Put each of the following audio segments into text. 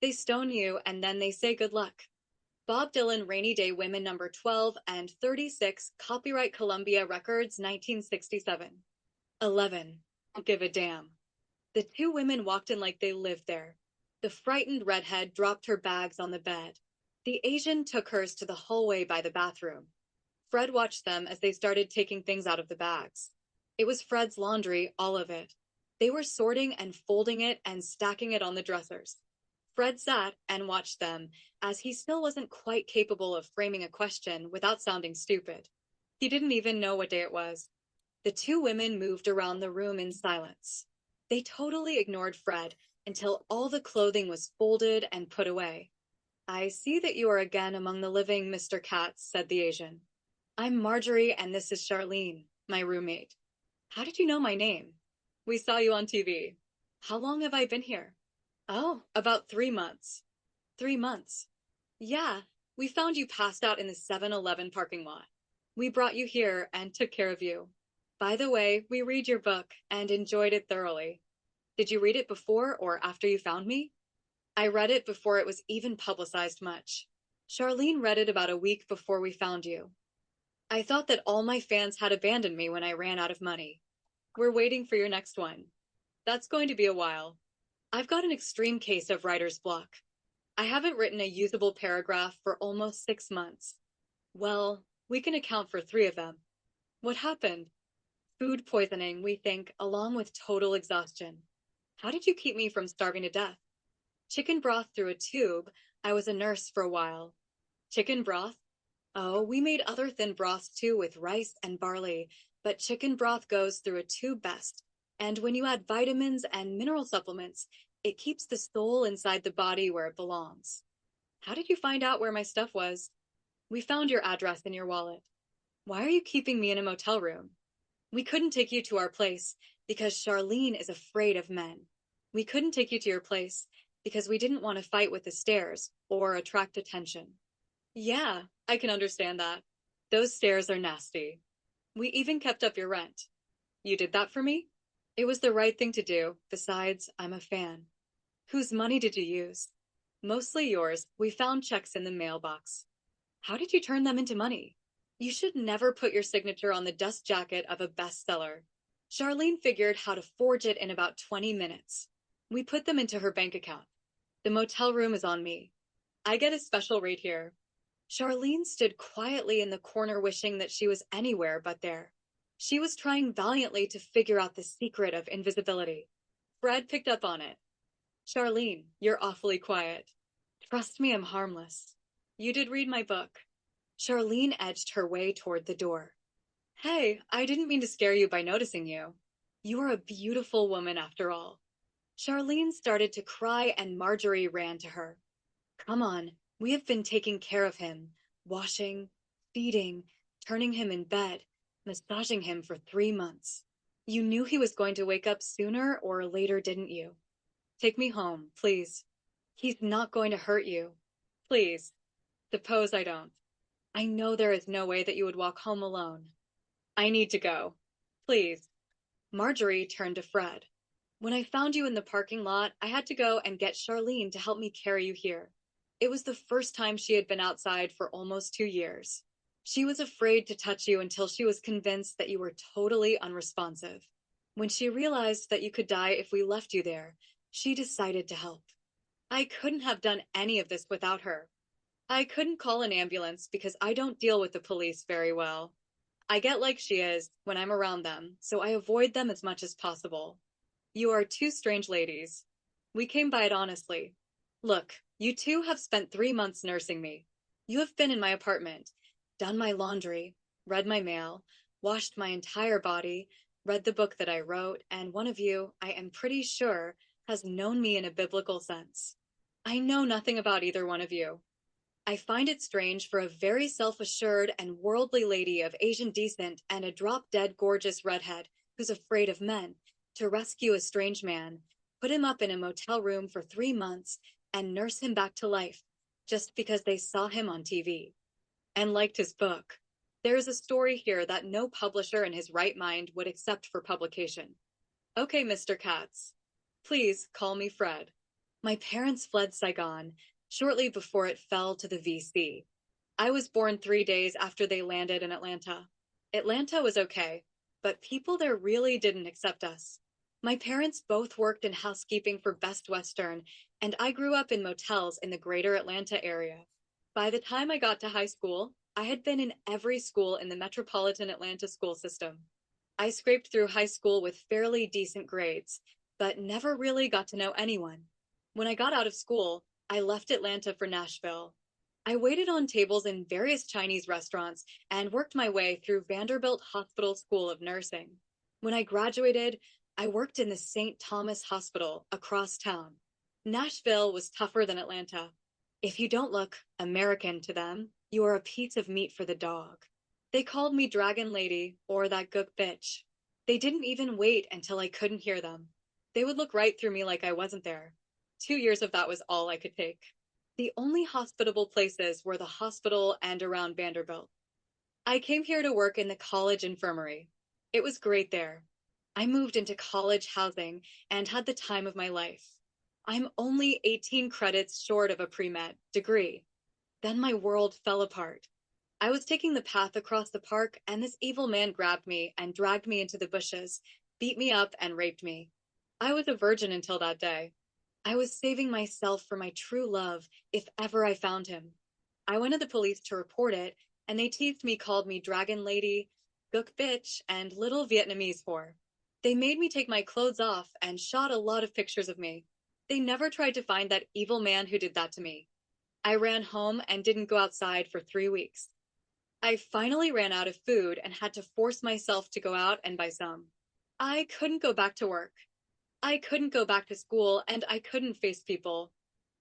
They stone you and then they say good luck. Bob Dylan, Rainy Day Women number 12 and 36, copyright Columbia Records, 1967. 11. Don't give a damn. The two women walked in like they lived there. The frightened redhead dropped her bags on the bed. The Asian took hers to the hallway by the bathroom. Fred watched them as they started taking things out of the bags. It was Fred's laundry, all of it. They were sorting and folding it and stacking it on the dressers. Fred sat and watched them, as he still wasn't quite capable of framing a question without sounding stupid. He didn't even know what day it was. The two women moved around the room in silence. They totally ignored Fred until all the clothing was folded and put away. I see that you are again among the living, Mr. Katz, said the Asian. I'm Marjorie, and this is Charlene, my roommate. How did you know my name? We saw you on TV. How long have I been here? Oh, about 3 months. 3 months. Yeah, we found you passed out in the 7-Eleven parking lot. We brought you here and took care of you. By the way, we read your book and enjoyed it thoroughly. Did you read it before or after you found me? I read it before it was even publicized much. Charlene read it about a week before we found you. I thought that all my fans had abandoned me when I ran out of money. We're waiting for your next one. That's going to be a while. I've got an extreme case of writer's block. I haven't written a usable paragraph for almost 6 months. Well, we can account for 3 of them. What happened? Food poisoning, we think, along with total exhaustion. How did you keep me from starving to death? Chicken broth through a tube. I was a nurse for a while. Chicken broth? Oh, we made other thin broths too with rice and barley, but chicken broth goes through a tube best. And when you add vitamins and mineral supplements, it keeps the soul inside the body where it belongs. How did you find out where my stuff was? We found your address in your wallet. Why are you keeping me in a motel room? We couldn't take you to our place because Charlene is afraid of men. We couldn't take you to your place because we didn't want to fight with the stairs or attract attention. Yeah, I can understand that. Those stairs are nasty. We even kept up your rent. You did that for me? It was the right thing to do. Besides, I'm a fan. Whose money did you use? Mostly yours. We found checks in the mailbox. How did you turn them into money? You should never put your signature on the dust jacket of a bestseller. Charlene figured how to forge it in about 20 minutes. We put them into her bank account. The motel room is on me. I get a special rate here. Charlene stood quietly in the corner wishing that she was anywhere but there. She was trying valiantly to figure out the secret of invisibility. Fred picked up on it. Charlene, you're awfully quiet. Trust me, I'm harmless. You did read my book. Charlene edged her way toward the door. Hey, I didn't mean to scare you by noticing you. You are a beautiful woman after all. Charlene started to cry and Marjorie ran to her. Come on, we have been taking care of him, washing, feeding, turning him in bed, massaging him for 3 months. You knew he was going to wake up sooner or later, didn't you? Take me home, please. He's not going to hurt you. Please. Suppose I don't. I know there is no way that you would walk home alone. I need to go. Please. Marjorie turned to Fred. When I found you in the parking lot, I had to go and get Charlene to help me carry you here. It was the first time she had been outside for almost 2 years. She was afraid to touch you until she was convinced that you were totally unresponsive. When she realized that you could die if we left you there, she decided to help. I couldn't have done any of this without her. I couldn't call an ambulance because I don't deal with the police very well. I get like she is when I'm around them, so I avoid them as much as possible. You are 2 strange ladies. We came by it honestly. Look, you two have spent 3 months nursing me. You have been in my apartment, done my laundry, read my mail, washed my entire body, read the book that I wrote, and one of you, I am pretty sure, has known me in a biblical sense. I know nothing about either one of you. I find it strange for a very self-assured and worldly lady of Asian descent and a drop-dead gorgeous redhead who's afraid of men to rescue a strange man, put him up in a motel room for 3 months, and nurse him back to life just because they saw him on TV and liked his book. There is a story here that no publisher in his right mind would accept for publication. Okay, Mr. Katz. Please call me Fred. My parents fled Saigon shortly before it fell to the VC. I was born 3 days after they landed in Atlanta. Atlanta was okay, but people there really didn't accept us. My parents both worked in housekeeping for Best Western, and I grew up in motels in the greater Atlanta area. By the time I got to high school, I had been in every school in the metropolitan Atlanta school system. I scraped through high school with fairly decent grades, but never really got to know anyone. When I got out of school, I left Atlanta for Nashville. I waited on tables in various Chinese restaurants and worked my way through Vanderbilt Hospital School of Nursing. When I graduated, I worked in the St. Thomas Hospital across town. Nashville was tougher than Atlanta. If you don't look American to them, you are a piece of meat for the dog. They called me Dragon Lady or that gook bitch. They didn't even wait until I couldn't hear them. They would look right through me like I wasn't there. 2 years of that was all I could take. The only hospitable places were the hospital and around Vanderbilt. I came here to work in the college infirmary. It was great there. I moved into college housing and had the time of my life. I'm only 18 credits short of a pre-med degree. Then my world fell apart. I was taking the path across the park, and this evil man grabbed me and dragged me into the bushes, beat me up, and raped me. I was a virgin until that day. I was saving myself for my true love, if ever I found him. I went to the police to report it, and they teased me, called me Dragon Lady, Gook Bitch, and Little Vietnamese whore. They made me take my clothes off and shot a lot of pictures of me. They never tried to find that evil man who did that to me. I ran home and didn't go outside for 3 weeks. I finally ran out of food and had to force myself to go out and buy some. I couldn't go back to work. I couldn't go back to school, and I couldn't face people.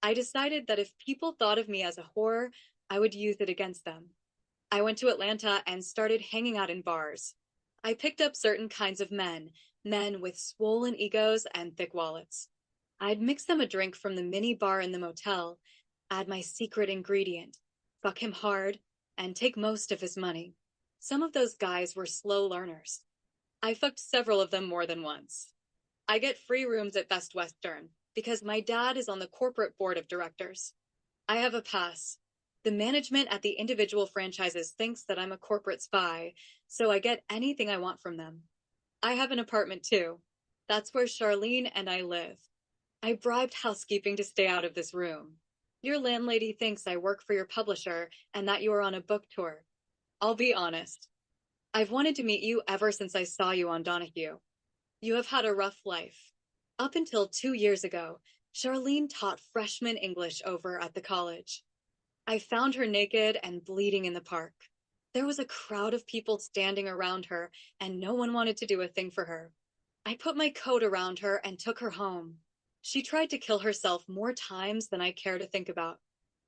I decided that if people thought of me as a whore, I would use it against them. I went to Atlanta and started hanging out in bars. I picked up certain kinds of men, men with swollen egos and thick wallets. I'd mix them a drink from the mini bar in the motel, add my secret ingredient, fuck him hard, and take most of his money. Some of those guys were slow learners. I fucked several of them more than once. I get free rooms at Best Western because my dad is on the corporate board of directors. I have a pass. The management at the individual franchises thinks that I'm a corporate spy, so I get anything I want from them. I have an apartment too. That's where Charlene and I live. I bribed housekeeping to stay out of this room. Your landlady thinks I work for your publisher and that you are on a book tour. I'll be honest. I've wanted to meet you ever since I saw you on Donahue. You have had a rough life. Up until 2 years ago, Charlene taught freshman English over at the college. I found her naked and bleeding in the park. There was a crowd of people standing around her, and no one wanted to do a thing for her. I put my coat around her and took her home. She tried to kill herself more times than I care to think about.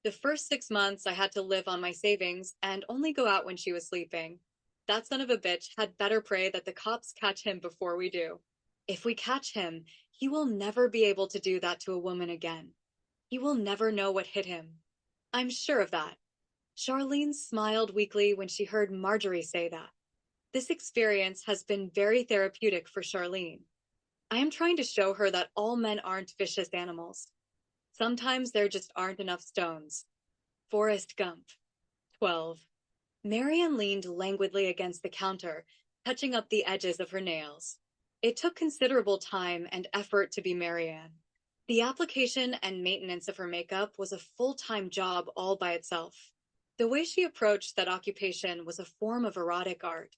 The first 6 months, I had to live on my savings and only go out when she was sleeping. That son of a bitch had better pray that the cops catch him before we do. If we catch him, he will never be able to do that to a woman again. He will never know what hit him. I'm sure of that. Charlene smiled weakly when she heard Marjorie say that. This experience has been very therapeutic for Charlene. I am trying to show her that all men aren't vicious animals. Sometimes there just aren't enough stones. Forrest Gump. 12. Maryanne leaned languidly against the counter, touching up the edges of her nails. It took considerable time and effort to be Maryanne. The application and maintenance of her makeup was a full-time job all by itself. The way she approached that occupation was a form of erotic art.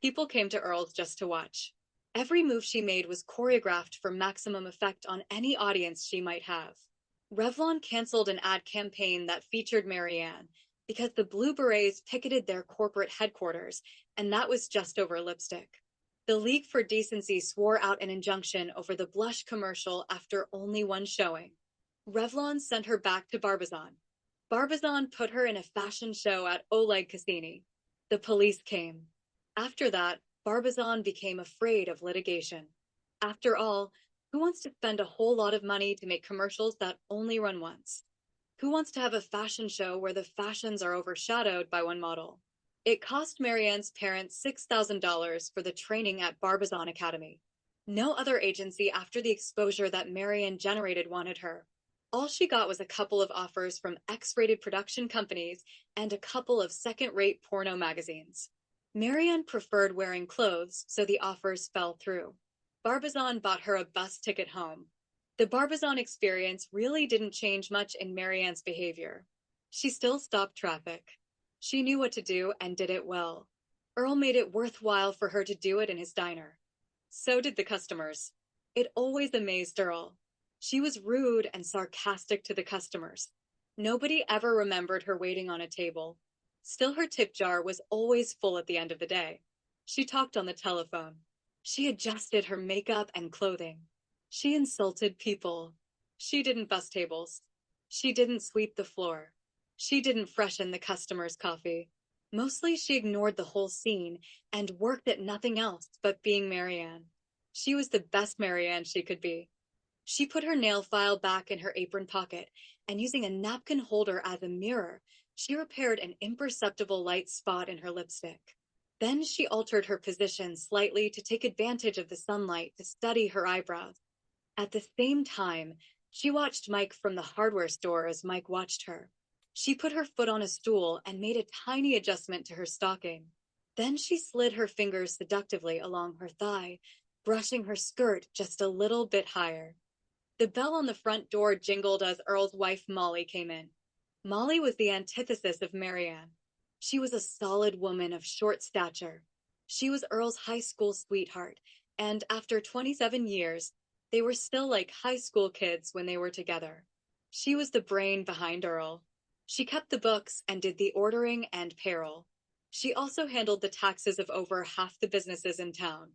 People came to Earl's just to watch. Every move she made was choreographed for maximum effect on any audience she might have. Revlon canceled an ad campaign that featured Maryanne because the Blue Berets picketed their corporate headquarters, and that was just over lipstick. The League for Decency swore out an injunction over the blush commercial after only one showing. Revlon sent her back to Barbizon. Barbizon put her in a fashion show at Oleg Cassini. The police came. After that, Barbizon became afraid of litigation. After all, who wants to spend a whole lot of money to make commercials that only run once? Who wants to have a fashion show where the fashions are overshadowed by one model? It cost Maryanne's parents $6,000 for the training at Barbizon Academy. No other agency after the exposure that Maryanne generated wanted her. All she got was a couple of offers from X-rated production companies and a couple of second-rate porno magazines. Maryanne preferred wearing clothes, so the offers fell through. Barbizon bought her a bus ticket home. The Barbizon experience really didn't change much in Maryanne's behavior. She still stopped traffic. She knew what to do and did it well. Earl made it worthwhile for her to do it in his diner. So did the customers. It always amazed Earl. She was rude and sarcastic to the customers. Nobody ever remembered her waiting on a table. Still, her tip jar was always full at the end of the day. She talked on the telephone. She adjusted her makeup and clothing. She insulted people. She didn't bus tables. She didn't sweep the floor. She didn't freshen the customers' coffee. Mostly she ignored the whole scene and worked at nothing else but being Maryanne. She was the best Maryanne she could be. She put her nail file back in her apron pocket, and using a napkin holder as a mirror, she repaired an imperceptible light spot in her lipstick. Then she altered her position slightly to take advantage of the sunlight to study her eyebrows. At the same time, she watched Mike from the hardware store as Mike watched her. She put her foot on a stool and made a tiny adjustment to her stocking. Then she slid her fingers seductively along her thigh, brushing her skirt just a little bit higher. The bell on the front door jingled as Earl's wife Molly came in. Molly was the antithesis of Maryanne. She was a solid woman of short stature. She was Earl's high school sweetheart, and after 27 years, they were still like high school kids when they were together. She was the brain behind Earl. She kept the books and did the ordering and payroll. She also handled the taxes of over half the businesses in town.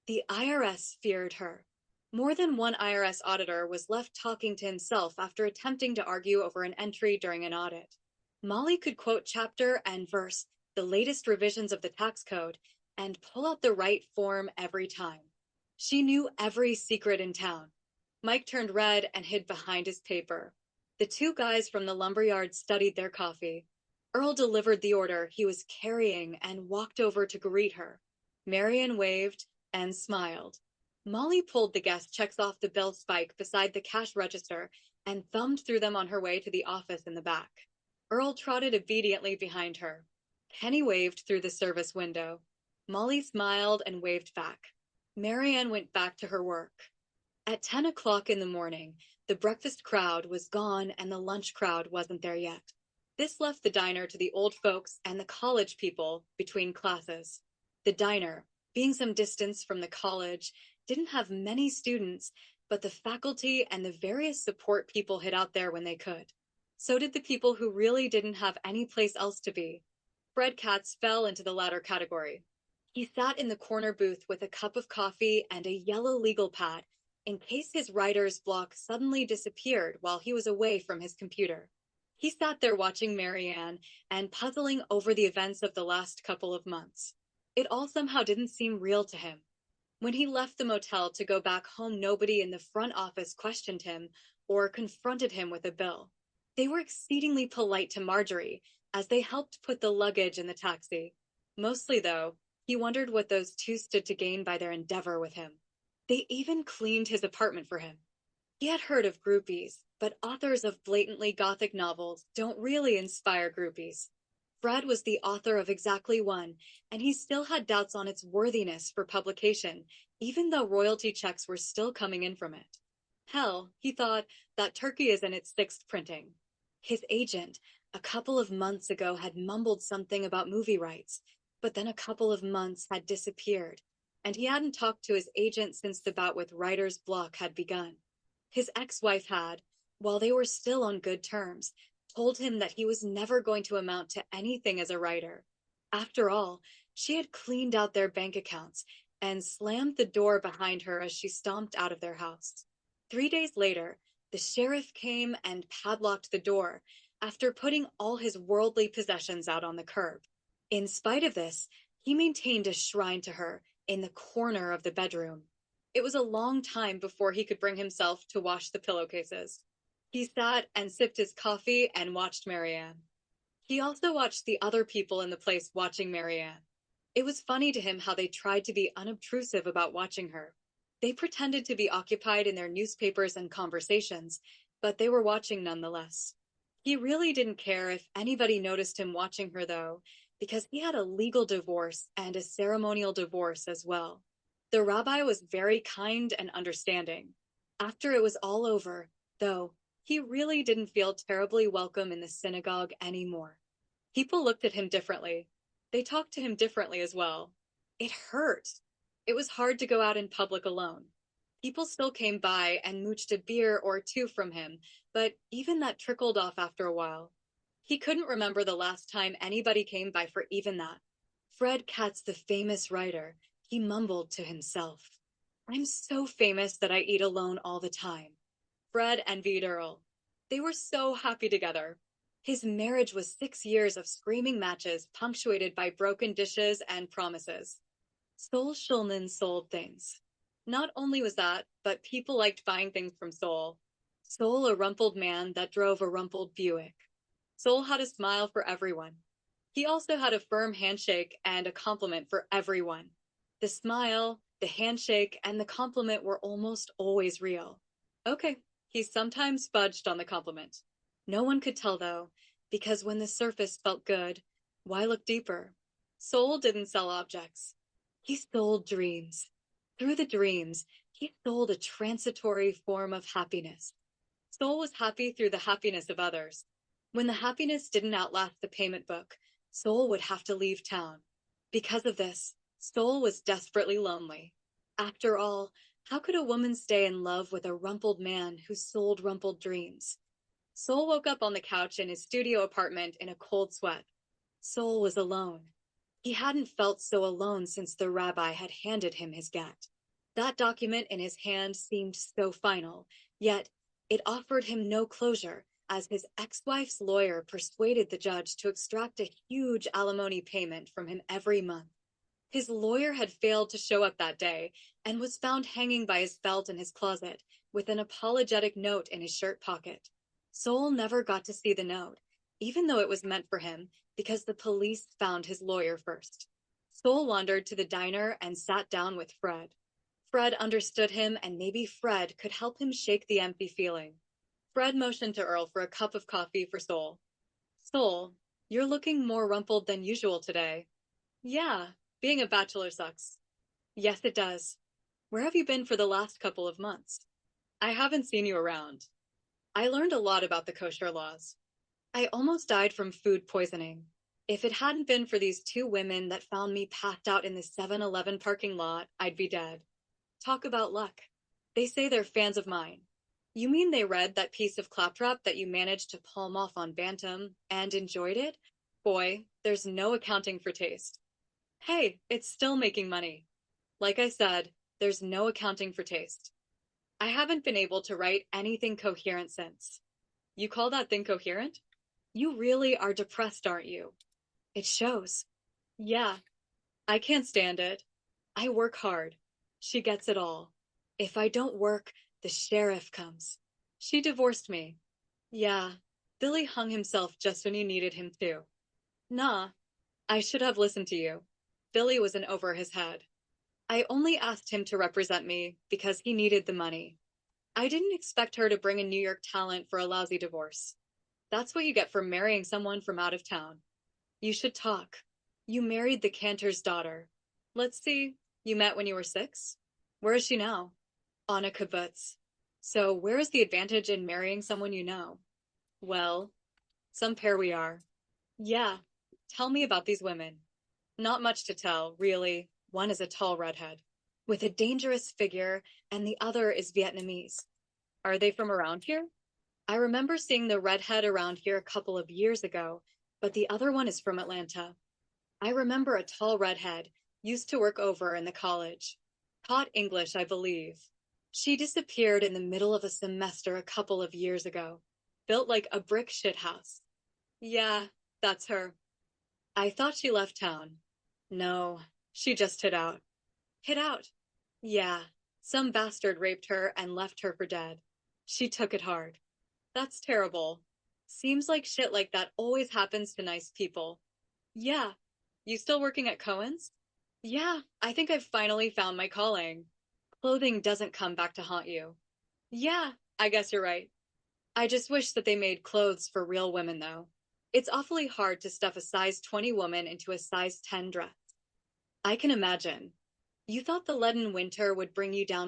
The IRS feared her. More than one IRS auditor was left talking to himself after attempting to argue over an entry during an audit. Molly could quote chapter and verse, the latest revisions of the tax code, and pull out the right form every time. She knew every secret in town. Mike turned red and hid behind his paper. The two guys from the lumberyard studied their coffee. Earl delivered the order he was carrying and walked over to greet her. Maryanne waved and smiled. Molly pulled the guest checks off the bill spike beside the cash register and thumbed through them on her way to the office in the back. Earl trotted obediently behind her. Kenny waved through the service window. Molly smiled and waved back. Maryanne went back to her work. At 10 o'clock in the morning, the breakfast crowd was gone and the lunch crowd wasn't there yet. This left the diner to the old folks and the college people between classes. The diner, being some distance from the college, didn't have many students, but the faculty and the various support people hid out there when they could. So did the people who really didn't have any place else to be. Fred Katz fell into the latter category. He sat in the corner booth with a cup of coffee and a yellow legal pad in case his writer's block suddenly disappeared while he was away from his computer. He sat there watching Maryanne and puzzling over the events of the last couple of months. It all somehow didn't seem real to him. When he left the motel to go back home, nobody in the front office questioned him or confronted him with a bill. They were exceedingly polite to Marjorie as they helped put the luggage in the taxi. Mostly, though, he wondered what those two stood to gain by their endeavor with him. They even cleaned his apartment for him. He had heard of groupies, but authors of blatantly gothic novels don't really inspire groupies. Fred was the author of exactly one, and he still had doubts on its worthiness for publication, even though royalty checks were still coming in from it. Hell, he thought, that turkey is in its sixth printing. His agent, a couple of months ago, had mumbled something about movie rights, but then a couple of months had disappeared, and he hadn't talked to his agent since the bout with writer's block had begun. His ex-wife had, while they were still on good terms, told him that he was never going to amount to anything as a writer. After all, she had cleaned out their bank accounts and slammed the door behind her as she stomped out of their house. 3 days later, the sheriff came and padlocked the door after putting all his worldly possessions out on the curb. In spite of this, he maintained a shrine to her in the corner of the bedroom. It was a long time before he could bring himself to wash the pillowcases. He sat and sipped his coffee and watched Maryanne. He also watched the other people in the place watching Maryanne. It was funny to him how they tried to be unobtrusive about watching her. They pretended to be occupied in their newspapers and conversations, but they were watching nonetheless. He really didn't care if anybody noticed him watching her, though, because he had a legal divorce and a ceremonial divorce as well. The rabbi was very kind and understanding. After it was all over, though, he really didn't feel terribly welcome in the synagogue anymore. People looked at him differently. They talked to him differently as well. It hurt. It was hard to go out in public alone. People still came by and mooched a beer or two from him, but even that trickled off after a while. He couldn't remember the last time anybody came by for even that. Fred Katz, the famous writer, he mumbled to himself, I'm so famous that I eat alone all the time. Fred envied Earl. They were so happy together. His marriage was 6 years of screaming matches punctuated by broken dishes and promises. Sol Shulman sold things. Not only was that, but people liked buying things from Sol. Sol, a rumpled man that drove a rumpled Buick. Sol had a smile for everyone. He also had a firm handshake and a compliment for everyone. The smile, the handshake, and the compliment were almost always real. Okay, he sometimes fudged on the compliment. No one could tell, though, because when the surface felt good, why look deeper? Sol didn't sell objects. He sold dreams. Through the dreams, he sold a transitory form of happiness. Sol was happy through the happiness of others. When the happiness didn't outlast the payment book, Sol would have to leave town. Because of this, Sol was desperately lonely. After all, how could a woman stay in love with a rumpled man who sold rumpled dreams? Sol woke up on the couch in his studio apartment in a cold sweat. Sol was alone. He hadn't felt so alone since the rabbi had handed him his get. That document in his hand seemed so final, yet it offered him no closure, as his ex-wife's lawyer persuaded the judge to extract a huge alimony payment from him every month. His lawyer had failed to show up that day and was found hanging by his belt in his closet with an apologetic note in his shirt pocket. Sol never got to see the note, even though it was meant for him, because the police found his lawyer first. Sol wandered to the diner and sat down with Fred. Fred understood him, and maybe Fred could help him shake the empty feeling. Fred motioned to Earl for a cup of coffee for Sol. Sol, you're looking more rumpled than usual today. Yeah, being a bachelor sucks. Yes, it does. Where have you been for the last couple of months? I haven't seen you around. I learned a lot about the kosher laws. I almost died from food poisoning. If it hadn't been for these two women that found me passed out in the 7-Eleven parking lot, I'd be dead. Talk about luck. They say they're fans of mine. You mean they read that piece of claptrap that you managed to palm off on Bantam and enjoyed it? Boy, there's no accounting for taste. Hey, it's still making money. Like I said, there's no accounting for taste. I haven't been able to write anything coherent since. You call that thing coherent? You really are depressed, aren't you? It shows. Yeah, I can't stand it. I work hard. She gets it all. If I don't work, the sheriff comes. She divorced me. Yeah, Billy hung himself just when you needed him to. Nah, I should have listened to you. Billy was in over his head. I only asked him to represent me because he needed the money. I didn't expect her to bring a New York talent for a lousy divorce. That's what you get for marrying someone from out of town. You should talk. You married the cantor's daughter. Let's see, you met when you were 6? Where is she now? On a kibbutz. So where is the advantage in marrying someone you know? Well, some pair we are. Yeah, tell me about these women. Not much to tell, really. One is a tall redhead with a dangerous figure, and the other is Vietnamese. Are they from around here? I remember seeing the redhead around here a couple of years ago, but the other one is from Atlanta. I remember a tall redhead, used to work over in the college. Taught English, I believe. She disappeared in the middle of a semester a couple of years ago. Built like a brick shithouse. Yeah, that's her. I thought she left town. No, she just hid out. Hid out? Yeah, some bastard raped her and left her for dead. She took it hard. That's terrible. Seems like shit like that always happens to nice people. Yeah. You still working at Cohen's? Yeah, I think I've finally found my calling. Clothing doesn't come back to haunt you. Yeah, I guess you're right. I just wish that they made clothes for real women, though. It's awfully hard to stuff a size 20 woman into a size 10 dress. I can imagine. You thought the leaden winter would bring you down